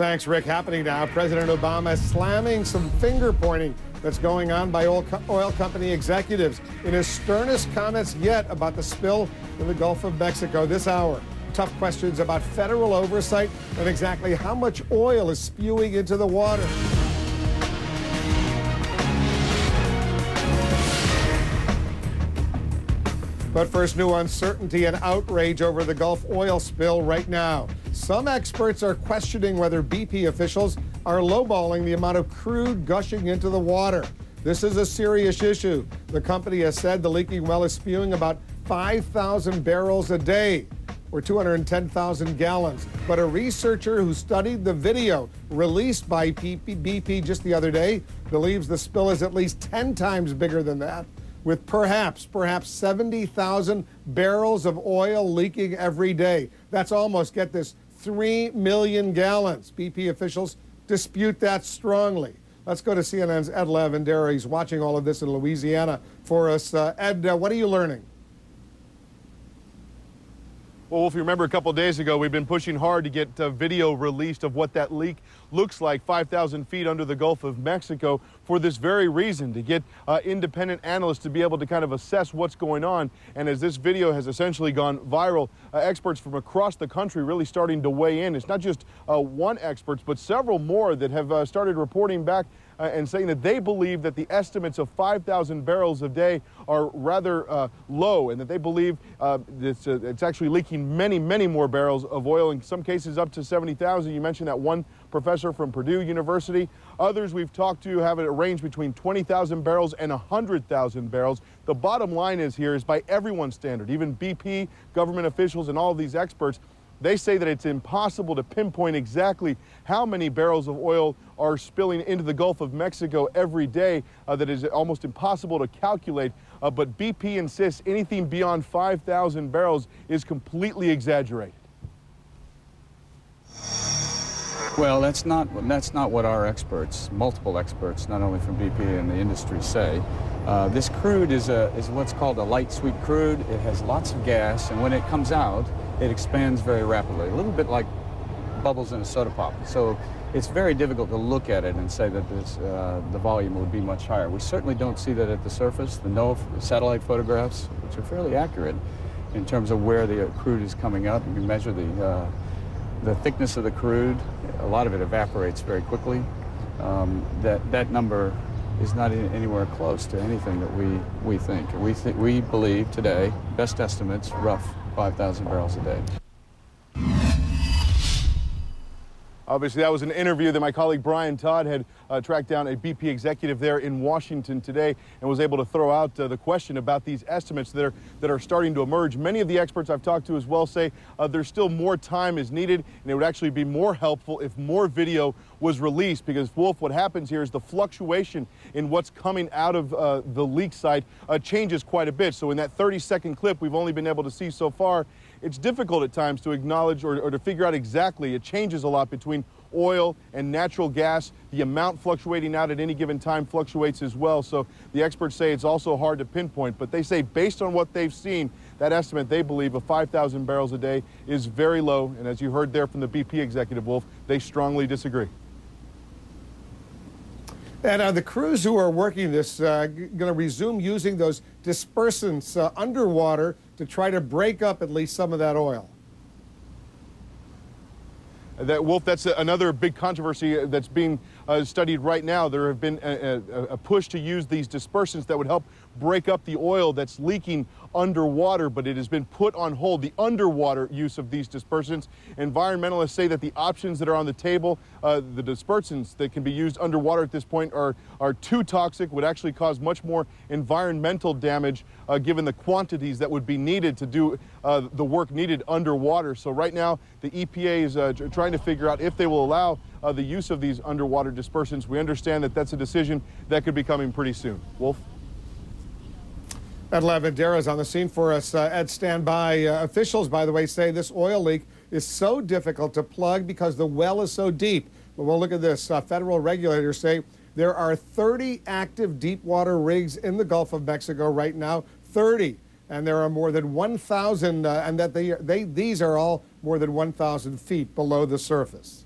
Thanks, Rick. Happening now, President Obama slamming some finger-pointing that's going on by oil company executives in his sternest comments yet about the spill in the Gulf of Mexico this hour. Tough questions about federal oversight and exactly how much oil is spewing into the water. But first, new uncertainty and outrage over the Gulf oil spill right now. Some experts are questioning whether BP officials are lowballing the amount of crude gushing into the water. This is a serious issue. The company has said the leaking well is spewing about 5,000 barrels a day, or 210,000 gallons. But a researcher who studied the video released by BP just the other day believes the spill is at least 10 times bigger than that, with perhaps 70,000 barrels of oil leaking every day. That's almost, get this, 3 million gallons. BP officials dispute that strongly. Let's go to CNN's Ed Lavandera. He's watching all of this in Louisiana for us. Ed, what are you learning? Well, if you remember a couple days ago, we've been pushing hard to get video released of what that leak looks like 5,000 feet under the Gulf of Mexico for this very reason, to get independent analysts to be able to kind of assess what's going on. And as this video has essentially gone viral, experts from across the country really starting to weigh in. It's not just one expert, but several more that have started reporting back and saying that they believe that the estimates of 5,000 barrels a day are rather low, and that they believe it's actually leaking many more barrels of oil, in some cases up to 70,000. You mentioned that one professor from Purdue University. Others we've talked to have it range between 20,000 barrels and 100,000 barrels. The bottom line is here is, by everyone's standard, even BP, government officials, and all of these experts, they say that it's impossible to pinpoint exactly how many barrels of oil are spilling into the Gulf of Mexico every day, that is almost impossible to calculate. But BP insists anything beyond 5,000 barrels is completely exaggerated. Well, that's not what our experts, multiple experts, not only from BP and the industry, say. This crude is what's called a light sweet crude. It has lots of gas, and when it comes out, it expands very rapidly, a little bit like bubbles in a soda pop. So it's very difficult to look at it and say that the volume would be much higher. We certainly don't see that at the surface. The NOAA satellite photographs, which are fairly accurate in terms of where the crude is coming up, you can measure the thickness of the crude. A lot of it evaporates very quickly. That number is not anywhere close to anything that we think. We believe today, best estimates, rough 5,000 barrels a day. Obviously, that was an interview that my colleague Brian Todd had tracked down a BP executive there in Washington today, and was able to throw out the question about these estimates that are starting to emerge. Many of the experts I've talked to as well say there's still more time is needed, and it would actually be more helpful if more video was released, because, Wolf, what happens here is the fluctuation in what's coming out of the leak site changes quite a bit. So in that 30-second clip we've only been able to see so far, it's difficult at times to acknowledge or to figure out exactly. It changes a lot between oil and natural gas. The amount fluctuating out at any given time fluctuates as well. So the experts say it's also hard to pinpoint, but they say based on what they've seen, that estimate they believe of 5,000 barrels a day is very low. And as you heard there from the BP executive, Wolf, they strongly disagree. And the crews who are working this going to resume using those dispersants underwater to try to break up at least some of that oil. Wolf, that's another big controversy that's being studied right now. There have been a push to use these dispersants that would help break up the oil that's leaking underwater, but it has been put on hold, the underwater use of these dispersants. Environmentalists say that the options that are on the table, the dispersants that can be used underwater at this point are too toxic, would actually cause much more environmental damage given the quantities that would be needed to do the work needed underwater. So right now, the EPA is trying to figure out if they will allow the use of these underwater dispersants. We understand that that's a decision that could be coming pretty soon. Wolf? Ed Lavandera is on the scene for us. Ed, stand by. Officials, by the way, say this oil leak is so difficult to plug because the well is so deep. But we'll look at this. Federal regulators say there are 30 active deepwater rigs in the Gulf of Mexico right now, 30. And there are more than 1,000, and that these are all more than 1,000 feet below the surface.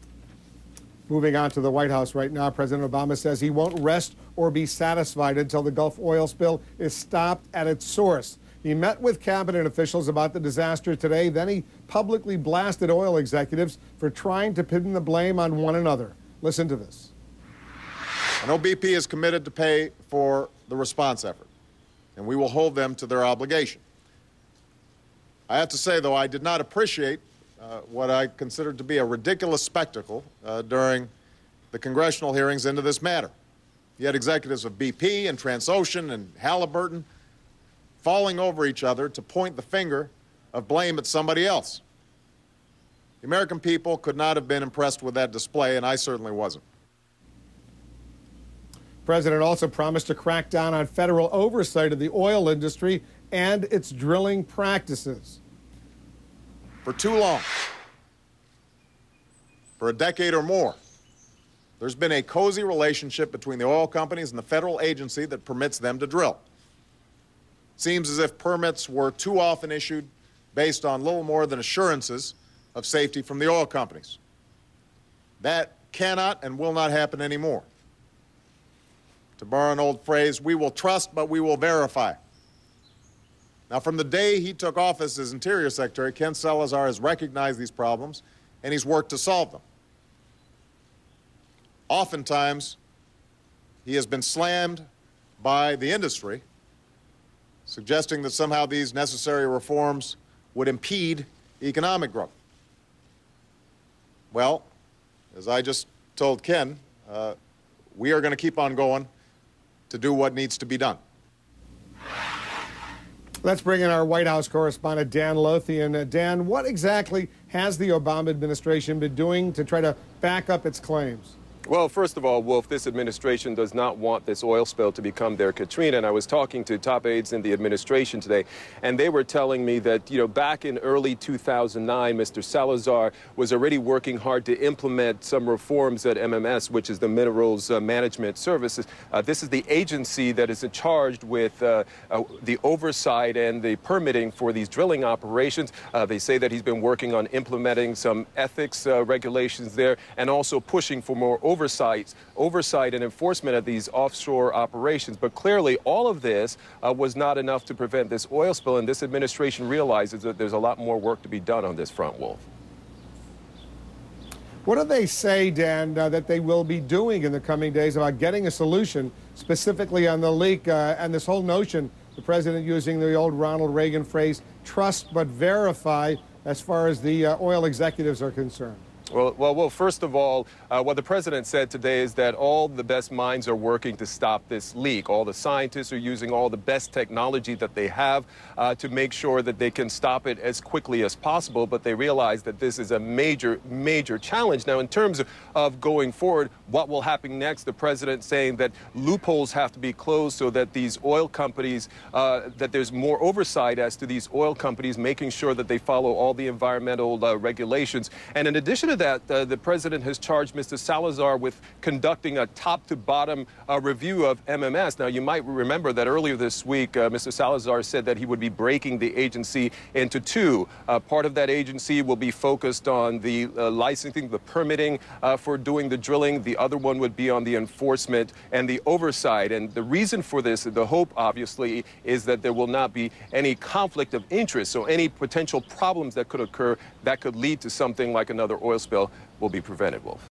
Moving on to the White House right now, President Obama says he won't rest or be satisfied until the Gulf oil spill is stopped at its source. He met with cabinet officials about the disaster today. Then he publicly blasted oil executives for trying to pin the blame on one another. Listen to this. I know BP is committed to pay for the response effort, and we will hold them to their obligation. I have to say, though, I did not appreciate what I considered to be a ridiculous spectacle during the congressional hearings into this matter. You had executives of BP and Transocean and Halliburton falling over each other to point the finger of blame at somebody else. The American people could not have been impressed with that display, and I certainly wasn't. The president also promised to crack down on federal oversight of the oil industry and its drilling practices. For too long, for a decade or more, there's been a cozy relationship between the oil companies and the federal agency that permits them to drill. Seems as if permits were too often issued based on little more than assurances of safety from the oil companies. That cannot and will not happen anymore. To borrow an old phrase, we will trust, but we will verify. Now, from the day he took office as Interior Secretary, Ken Salazar has recognized these problems, and he's worked to solve them. Oftentimes, he has been slammed by the industry, suggesting that somehow these necessary reforms would impede economic growth. Well, as I just told Ken, we are going to keep on going to do what needs to be done. Let's bring in our White House correspondent, Dan Lothian. Dan, what exactly has the Obama administration been doing to try to back up its claims? Well, first of all, Wolf, this administration does not want this oil spill to become their Katrina. And I was talking to top aides in the administration today, and they were telling me that, back in early 2009, Mr. Salazar was already working hard to implement some reforms at MMS, which is the Minerals Management Services. This is the agency that is charged with the oversight and the permitting for these drilling operations. They say that he's been working on implementing some ethics regulations there and also pushing for more oversight and enforcement of these offshore operations. But clearly, all of this was not enough to prevent this oil spill, and this administration realizes that there's a lot more work to be done on this front, Wolf. What do they say, Dan, that they will be doing in the coming days about getting a solution, specifically on the leak and this whole notion, the president using the old Ronald Reagan phrase, trust but verify, as far as the oil executives are concerned? Well, first of all, what the president said today is that all the best minds are working to stop this leak. All the scientists are using all the best technology that they have to make sure that they can stop it as quickly as possible. But they realize that this is a major, major challenge. Now, in terms of going forward, what will happen next? The president saying that loopholes have to be closed so that these oil companies, that there's more oversight as to these oil companies, making sure that they follow all the environmental regulations. And in addition to that, the president has charged Mr. Salazar with conducting a top-to-bottom review of MMS. Now, you might remember that earlier this week, Mr. Salazar said that he would be breaking the agency into two. Part of that agency will be focused on the licensing, the permitting for doing the drilling. The other one would be on the enforcement and the oversight. And the reason for this, the hope, obviously, is that there will not be any conflict of interest. So any potential problems that could occur that could lead to something like another oil spill will be prevented, Wolf.